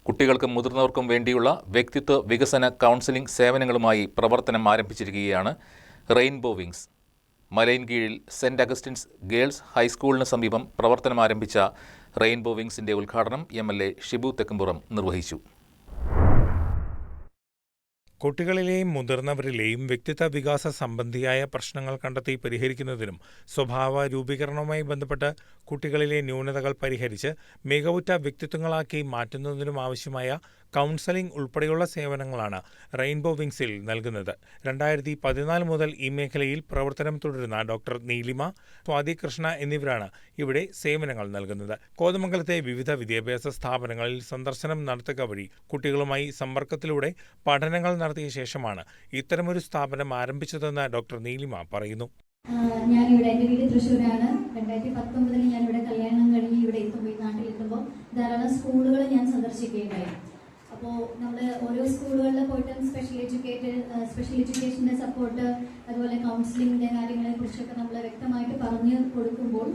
കുട്ടികൾക്കും മുതിർന്നവർക്കും വേണ്ടിയുള്ള വ്യക്തിത്വ വികസന കൗൺസിലിംഗ് സേവനങ്ങളുമായി പ്രവർത്തനം ആരംഭിച്ചിരിക്കുകയാണ് റെയിൻബോ വിങ്സ്. മലയൻകീഴിൽ സെന്റ് അഗസ്റ്റിൻസ് ഗേൾസ് ഹൈസ്കൂളിന് സമീപം പ്രവർത്തനം ആരംഭിച്ച റെയിൻബോ വിങ്സിന്റെ ഉദ്ഘാടനം എം.എൽ.എ. ഷിബു തെക്കുംപുറം നിർവഹിച്ചു. കുട്ടികളിലെയും മുതിർന്നവരിലെയും വ്യക്തിത്വ വികാസ സംബന്ധിയായ പ്രശ്നങ്ങൾ കണ്ടെത്തി പരിഹരിക്കുന്നതിനും സ്വഭാവ രൂപീകരണവുമായി ബന്ധപ്പെട്ട് കുട്ടികളിലെ ന്യൂനതകൾ പരിഹരിച്ച് മികവുറ്റ വ്യക്തിത്വങ്ങളാക്കി മാറ്റുന്നതിനും ആവശ്യമായ കൗൺസലിംഗ് ഉൾപ്പെടെയുള്ള സേവനങ്ങളാണ് റെയിൻബോ വിങ്സിൽ നൽകുന്നത്. 2014 മുതൽ ഈ മേഖലയിൽ പ്രവർത്തനം തുടരുന്ന ഡോക്ടർ നീലിമ, സ്വാതി കൃഷ്ണ എന്നിവരാണ് ഇവിടെ സേവനങ്ങൾ നൽകുന്നത്. കോതമംഗലത്തെ വിവിധ വിദ്യാഭ്യാസ സ്ഥാപനങ്ങളിൽ സന്ദർശനം നടത്തുക വഴി കുട്ടികളുമായി സമ്പർക്കത്തിലൂടെ പഠനങ്ങൾ നടത്തിയ ശേഷമാണ് ഇത്തരമൊരു സ്ഥാപനം ആരംഭിച്ചതെന്ന് ഡോക്ടർ നീലിമ പറയുന്നു. ഞാനിവിടെ എൻ്റെ വീട് തൃശ്ശൂരാണ്. 2019 ഞാനിവിടെ കല്യാണം കഴിഞ്ഞ് ഇവിടെ നാട്ടിലെത്തുമ്പോൾ ധാരാളം സ്കൂളുകൾ ഞാൻ സന്ദർശിക്കുകയുണ്ടായി. അപ്പോൾ നമ്മൾ ഓരോ സ്കൂളുകളിൽ പോയിട്ട് സ്പെഷ്യൽ എഡ്യൂക്കേഷൻ്റെ സപ്പോർട്ട്, അതുപോലെ കൗൺസിലിങ്ങിൻ്റെ കാര്യങ്ങളെ കുറിച്ചൊക്കെ നമ്മൾ വ്യക്തമായിട്ട് പറഞ്ഞു കൊടുക്കുമ്പോൾ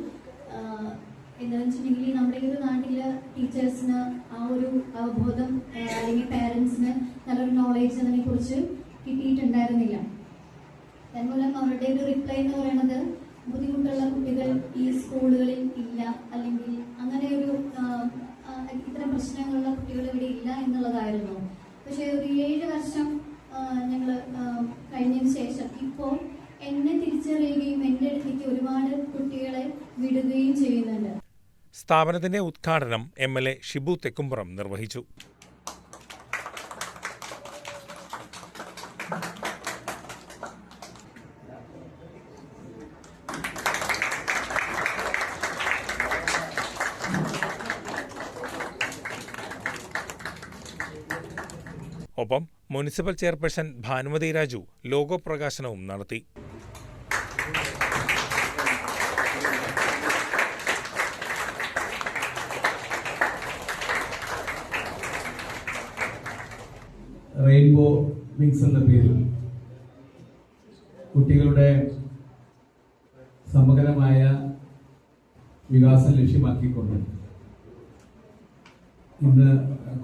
എന്താണെന്ന് വെച്ചിട്ടുണ്ടെങ്കിൽ നമ്മുടെ ഈ ഒരു നാട്ടിൽ ടീച്ചേഴ്സിന് ആ ഒരു അവബോധം അല്ലെങ്കിൽ പാരൻസിന് നല്ലൊരു നോളേജ് അതിനെക്കുറിച്ച് കിട്ടിയിട്ടുണ്ടായിരുന്നില്ല. തന്മൂലം അവരുടെ ഒരു റിപ്ലൈ എന്ന് പറയുന്നത് ബുദ്ധിമുട്ടുള്ള കുട്ടികൾ ഈ സ്കൂളുകളിൽ ഇല്ല, അല്ലെങ്കിൽ അങ്ങനെ ഒരു ഇത്തരം പ്രശ്നങ്ങളുള്ള കുട്ടികൾ ഇവിടെ ഇല്ല എന്നുള്ളതായിരുന്നു. പക്ഷേ ഒരു 7 വർഷം ഞങ്ങൾ കഴിഞ്ഞതിന് ശേഷം ഇപ്പോൾ എന്നെ തിരിച്ചറിയുകയും എൻ്റെ അടുത്തേക്ക് ഒരുപാട് കുട്ടികളെ വിടുകയും ചെയ്യുന്നുണ്ട്. സ്ഥാപനത്തിന്റെ ഉദ്ഘാടനം എം.എൽ.എ. ഷിബു തെക്കുംപുറം നിർവഹിച്ചു. ഒപ്പം municipal chairperson Bhanumathi Raju logo പ്രകാശനവും നടത്തി. റെയിൻബോ വിങ്സ് എന്ന പേരിൽ കുട്ടികളുടെ സമഗ്രമായ വികാസം ലക്ഷ്യമാക്കിക്കൊണ്ട് ഇന്ന്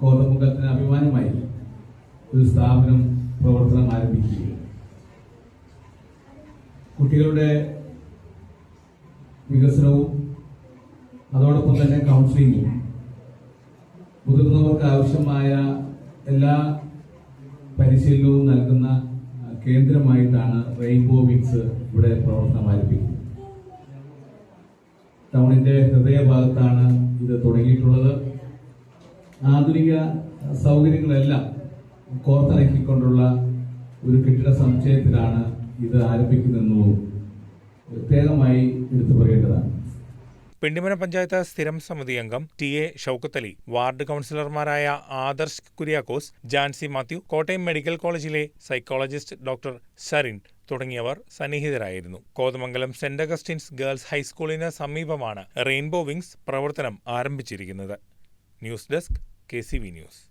കോതമംഗലത്തിന് അഭിമാനമായി ഒരു സ്ഥാപനം പ്രവർത്തനം ആരംഭിക്കുകയാണ്. കുട്ടികളുടെ വികസനവും അതോടൊപ്പം തന്നെ കൗൺസിലിംഗും മുതിർന്നവർക്ക് ആവശ്യമായ എല്ലാ പരിശീലനവും നൽകുന്ന കേന്ദ്രമായിട്ടാണ് റെയിൻബോ വിങ്സ് ഇവിടെ പ്രവർത്തനം ആരംഭിക്കുന്നത്. ടൗണിന്റെ ഹൃദയഭാഗത്താണ് ഇത് തുടങ്ങിയിട്ടുള്ളത്. ആധുനിക സൗകര്യങ്ങളെല്ലാം കോർത്തിണക്കിക്കൊണ്ടുള്ള ഒരു കെട്ടിട സമുച്ചയത്തിലാണ് ഇത് ആരംഭിക്കുന്നതെന്നും പ്രത്യേകമായി എടുത്തു പറയേണ്ടതാണ്. പിണ്ടിമന പഞ്ചായത്ത് സ്ഥിരം സമിതി അംഗം ടി.എ. ഷൗക്കത്ത് അലി, വാർഡ് കൗൺസിലർമാരായ ആദർശ് കുര്യാക്കോസ്, ജാൻസി മാത്യു, കോട്ടയം മെഡിക്കൽ കോളേജിലെ സൈക്കോളജിസ്റ്റ് ഡോക്ടർ ഷറിൻ തുടങ്ങിയവർ സന്നിഹിതരായിരുന്നു. കോതമംഗലം സെന്റ് അഗസ്റ്റിൻസ് ഗേൾസ് ഹൈസ്കൂളിന് സമീപമാണ് റെയിൻബോ വിങ്സ് പ്രവർത്തനം ആരംഭിച്ചിരിക്കുന്നത്. News desk KCV news.